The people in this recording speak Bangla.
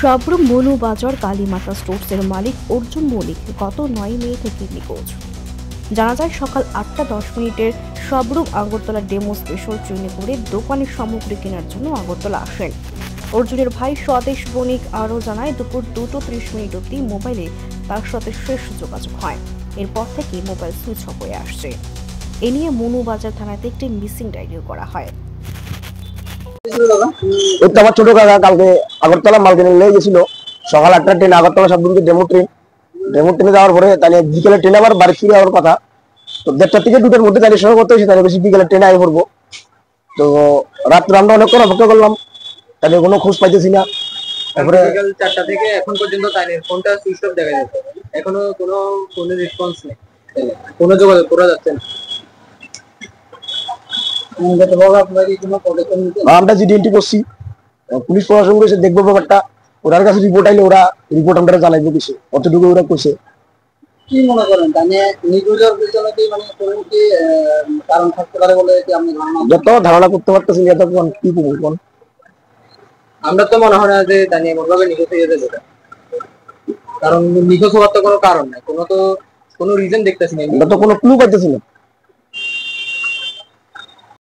সাবরুম মৌলবাজার কালীমাতা স্টোর্সের মালিক অর্জুন মল্লিক গত ৯ মে থেকে নিখোঁজ। জানা যায় সকাল ৮টা ১০ মিনিটের সাবরুম আগরতলা ডেমো স্পেশাল ট্রেনে করে দোকানের সামগ্রী কেনার জন্য আগরতলা আসেন। অর্জুনের ভাই স্বদেশ বণিক আরও জানায় দুপুর ২:৩০ অবধি মোবাইলে তার সাথে শেষ যোগাযোগ হয়। এরপর থেকে মোবাইল সুইচ অফ হয়ে আসছে। এ নিয়ে মৌলবাজার থানাতে একটি মিসিং ডায়েরিও করা হয়। আমার ছোট কাকা কালকে আগরতলা মাল কিনে নিয়ে গেছিল। সকাল ৮টার ট্রেন আগরতলা সাবরুমকে ডেমো ট্রেনে যাওয়ার পরে তাহলে বিকেলের ট্রেনে আবার বাড়ি ফিরে যাওয়ার কথা। তো ১:৩০ থেকে ২টার মধ্যে তাহলে সময় করতে হয়েছে, তাহলে বেশি বিকেলের ট্রেনে আগে পড়বো। তো রাত্রে আমরা অনেকক্ষণ অপেক্ষা করলাম, তাহলে কোনো খোঁজ পাইতেছি না। তারপরে বিকাল ৪টা থেকে এখন পর্যন্ত তাইনের ফোনটা সুইচ অফ দেখা যাচ্ছে, এখনো কোনো রেসপন্স নেই, কোনো যোগাযোগ করা যাচ্ছে না। আমরা জিডি এন্ট্রি করছি, পুলিশ প্রশাসন করেছে দেখবো ব্যাপারটা। ওনার কাছে রিপোর্ট আইলে ওরা রিপোর্ট আমরা জানাইবো কিছু, অতটুকু ওরা করছে। কি মনে করেন তাহলে নিখোঁজের পিছনে কি মানে কোনো কি কারণ থাকতে পারে বলে কি আপনি যত ধারণা করতে পারতেছি এত কি করবো। আমরা তো মনে হয় না যে তানিয়া এমনভাবে নিখোঁজ হয়ে যেতে পারে, কারণ নিখোঁজ হওয়ার তো কোনো কারণ নাই, কোনো রিজন দেখতেছি না, আমরা তো কোনো ক্লু পাইতেছি না।